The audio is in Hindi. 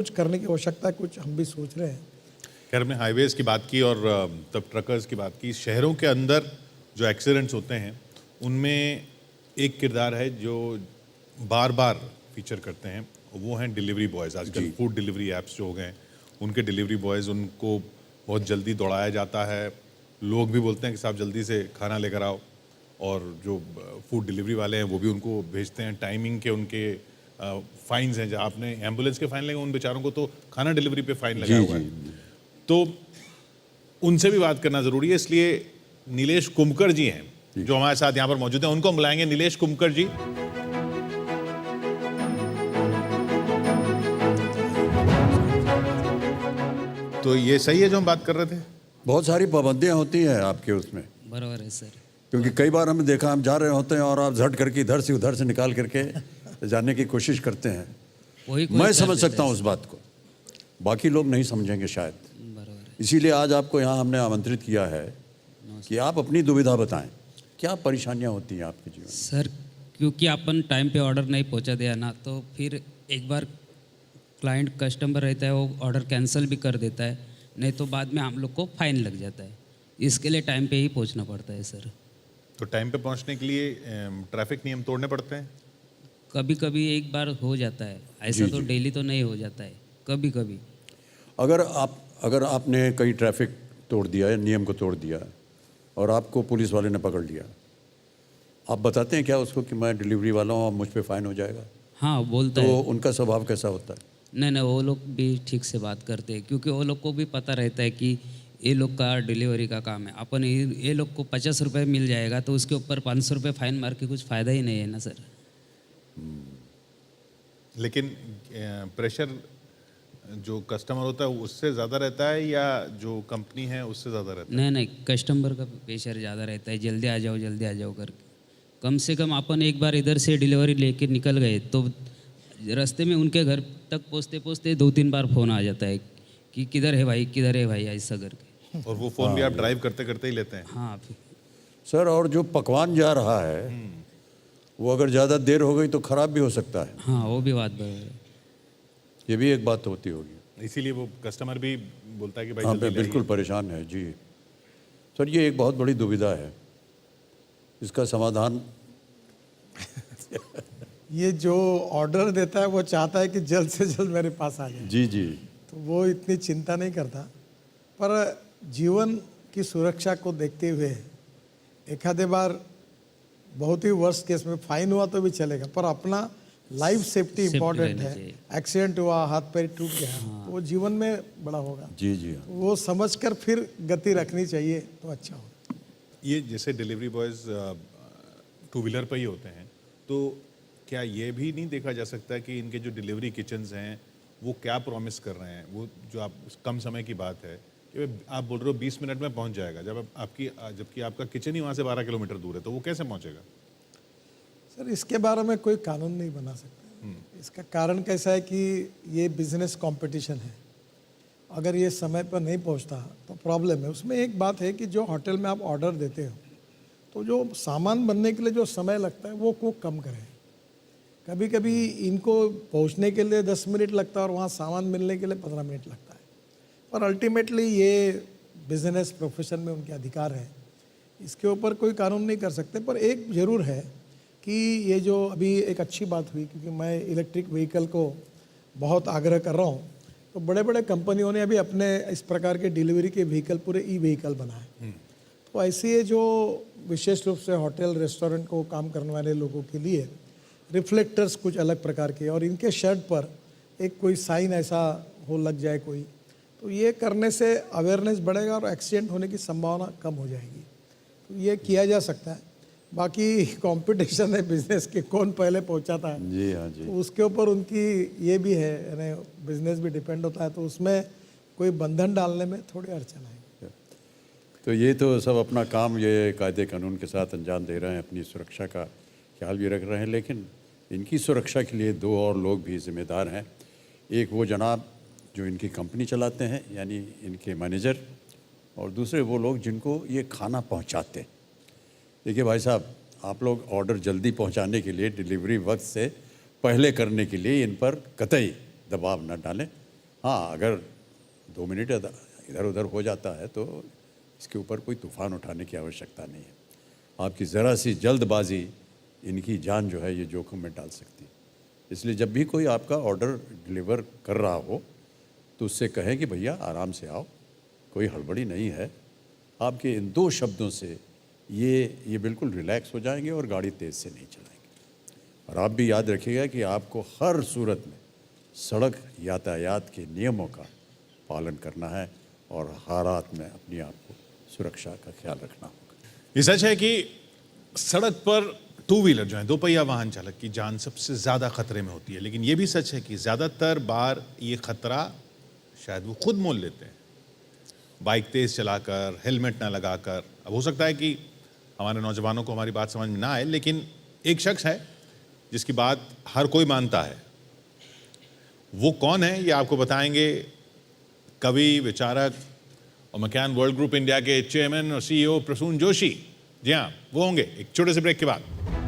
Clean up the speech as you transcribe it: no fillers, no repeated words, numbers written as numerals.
कुछ करने की आवश्यकता है, कुछ हम भी सोच रहे हैं। खैर हमने हाईवेज़ की बात की और तब ट्रकर्स की बात की। शहरों के अंदर जो एक्सीडेंट्स होते हैं उनमें एक किरदार है जो बार बार फीचर करते हैं, वो हैं डिलीवरी बॉयज़। आजकल फूड डिलीवरी ऐप्स जो हो गए हैं उनके डिलीवरी बॉयज़, उनको बहुत जल्दी दौड़ाया जाता है। लोग भी बोलते हैं कि साहब जल्दी से खाना लेकर आओ, और जो फूड डिलीवरी वाले हैं वो भी उनको भेजते हैं। टाइमिंग के उनके फाइन्स हैं, जहाँ आपने एम्बुलेंस के फाइन लगे, उन बेचारों को तो खाना डिलीवरी पे फाइन लगा हुआ है। तो उनसे भी बात करना ज़रूरी है, इसलिए नीलेश कुमकर जी हैं जो हमारे साथ यहाँ पर मौजूद हैं, उनको हम बुलाएंगे। नीलेश कुमकर जी, तो ये सही है जो हम बात कर रहे थे? बहुत सारी पाबंदियां होती हैं आपके उसमें, बराबर है सर। क्योंकि कई बार हमने देखा हम जा रहे होते हैं और आप झट करके इधर से उधर से निकाल करके जाने की कोशिश करते हैं। वही मैं समझ सकता हूँ उस बात को, बाकी लोग नहीं समझेंगे शायद। बराबर है। इसीलिए आज आपको यहाँ हमने आमंत्रित किया है कि आप अपनी दुविधा बताएं, क्या परेशानियां होती हैं आपके जीवन में। सर, क्योंकि अपन टाइम पे ऑर्डर नहीं पहुंचा दिया ना, तो फिर एक बार क्लाइंट कस्टमर रहता है, वो ऑर्डर कैंसिल भी कर देता है, नहीं तो बाद में हम लोग को फाइन लग जाता है। इसके लिए टाइम पे ही पहुंचना पड़ता है सर। तो टाइम पे पहुंचने के लिए ट्रैफिक नियम तोड़ने पड़ते हैं? कभी कभी एक बार हो जाता है, ऐसा तो डेली तो नहीं हो जाता है, कभी कभी। अगर आपने कहीं ट्रैफिक तोड़ दिया है, नियम को तोड़ दिया और आपको पुलिस वाले ने पकड़ लिया, आप बताते हैं क्या उसको कि मैं डिलीवरी वाला हूँ और मुझ पे फाइन हो जाएगा? हाँ, बोलता तो है। उनका स्वभाव कैसा होता है? नहीं, वो लोग भी ठीक से बात करते हैं, क्योंकि वो लोग को भी पता रहता है कि ये लोग का डिलीवरी का काम है। अपन ये लोग को 50 रुपये मिल जाएगा तो उसके ऊपर 500 रुपये फाइन मार के कुछ फ़ायदा ही नहीं है ना सर। लेकिन प्रेशर जो कस्टमर होता है उससे ज़्यादा रहता है या जो कंपनी है उससे ज़्यादा रहता है? नहीं, कस्टमर का प्रेशर ज़्यादा रहता है, जल्दी आ जाओ करके। कम से कम अपन एक बार इधर से डिलीवरी लेके निकल गए तो रास्ते में उनके घर तक पहुँचते 2-3 बार फ़ोन आ जाता है कि किधर है भाई, ऐसा करके। और वो फ़ोन भी आप ड्राइव करते करते ही लेते हैं? हाँ सर, और जो पकवान जा रहा है वो अगर ज़्यादा देर हो गई तो ख़राब भी हो सकता है। हाँ, वो भी बात बराबर है। ये भी एक बात होती होगी, इसीलिए वो कस्टमर भी बोलता है कि भाई हाँ, जल्दी बिल्कुल परेशान है जी। सर, ये एक बहुत बड़ी दुविधा है, इसका समाधान ये जो ऑर्डर देता है वो चाहता है कि जल्द से जल्द मेरे पास आ जाए, जी जी, तो वो इतनी चिंता नहीं करता। पर जीवन की सुरक्षा को देखते हुए एक आधे बार बहुत ही वर्स्ट केस में फाइन हुआ तो भी चलेगा, पर अपना लाइफ सेफ्टी इम्पोर्टेंट है। एक्सीडेंट हुआ, हाथ पैर टूट गया, तो वो जीवन में बड़ा होगा। जी जी, वो समझकर फिर गति रखनी चाहिए तो अच्छा होगा। ये जैसे डिलीवरी बॉयज़ टू व्हीलर पर ही होते हैं, तो क्या ये भी नहीं देखा जा सकता कि इनके जो डिलीवरी किचन्स हैं वो क्या प्रॉमिस कर रहे हैं? वो जो आप कम समय की बात है कि आप बोल रहे हो 20 मिनट में पहुंच जाएगा, जबकि आपका किचन ही वहाँ से 12 किलोमीटर दूर है, तो वो कैसे पहुँचेगा? सर, इसके बारे में कोई कानून नहीं बना सकता। इसका कारण कैसा है कि ये बिजनेस कंपटीशन है। अगर ये समय पर नहीं पहुंचता तो प्रॉब्लम है। उसमें एक बात है कि जो होटल में आप ऑर्डर देते हो तो जो सामान बनने के लिए जो समय लगता है वो कम करें। कभी कभी इनको पहुंचने के लिए 10 मिनट लगता है और वहाँ सामान मिलने के लिए 15 मिनट लगता है, पर अल्टीमेटली ये बिजनेस प्रोफेशन में उनके अधिकार है, इसके ऊपर कोई कानून नहीं कर सकते। पर एक ज़रूर है कि ये जो अभी एक अच्छी बात हुई, क्योंकि मैं इलेक्ट्रिक व्हीकल को बहुत आग्रह कर रहा हूँ, तो बड़े बड़े कंपनियों ने अभी अपने इस प्रकार के डिलीवरी के व्हीकल पूरे ई-व्हीकल बनाए। तो ऐसे ये जो विशेष रूप से होटल रेस्टोरेंट को काम करने वाले लोगों के लिए रिफ्लेक्टर्स कुछ अलग प्रकार के, और इनके शर्ट पर एक कोई साइन ऐसा हो लग जाए कोई, तो ये करने से अवेयरनेस बढ़ेगा और एक्सीडेंट होने की संभावना कम हो जाएगी। तो ये किया जा सकता है। बाकी कंपटीशन है बिजनेस के, कौन पहले पहुंचाता है जी हाँ जी, तो उसके ऊपर उनकी ये भी है, यानी बिजनेस भी डिपेंड होता है, तो उसमें कोई बंधन डालने में थोड़ी अड़चन आएगी। तो ये तो सब अपना काम ये कायदे कानून के साथ अंजाम दे रहे हैं, अपनी सुरक्षा का ख्याल भी रख रहे हैं, लेकिन इनकी सुरक्षा के लिए दो और लोग भी जिम्मेदार हैं। एक वो जनाब जो इनकी कंपनी चलाते हैं, यानी इनके मैनेजर, और दूसरे वो लोग जिनको ये खाना पहुंचाते हैं। देखिए भाई साहब, आप लोग ऑर्डर जल्दी पहुंचाने के लिए, डिलीवरी वक्त से पहले करने के लिए इन पर कतई दबाव न डालें। हाँ, अगर 2 मिनट इधर उधर हो जाता है तो इसके ऊपर कोई तूफान उठाने की आवश्यकता नहीं है। आपकी ज़रा सी जल्दबाजी इनकी जान जो है ये जोखिम में डाल सकती है। इसलिए जब भी कोई आपका ऑर्डर डिलीवर कर रहा हो तो उससे कहें कि भैया आराम से आओ, कोई हड़बड़ी नहीं है। आपके इन 2 शब्दों से ये बिल्कुल रिलैक्स हो जाएंगे और गाड़ी तेज़ से नहीं चलाएंगे। और आप भी याद रखिएगा कि आपको हर सूरत में सड़क यातायात के नियमों का पालन करना है और हालात में अपने आप को सुरक्षा का ख्याल रखना होगा। ये सच है कि सड़क पर टू व्हीलर जो है, 2 पहिया वाहन चालक की जान सबसे ज़्यादा खतरे में होती है, लेकिन ये भी सच है कि ज़्यादातर बार ये खतरा शायद वो खुद मोल लेते हैं, बाइक तेज़ चलाकर, हेलमेट ना लगाकर। अब हो सकता है कि हमारे नौजवानों को हमारी बात समझ में ना आए, लेकिन एक शख्स है जिसकी बात हर कोई मानता है। वो कौन है ये आपको बताएंगे कवि, विचारक और मकैन वर्ल्ड ग्रुप इंडिया के चेयरमैन और CEO प्रसून जोशी। जी हाँ, वो होंगे एक छोटे से ब्रेक के बाद।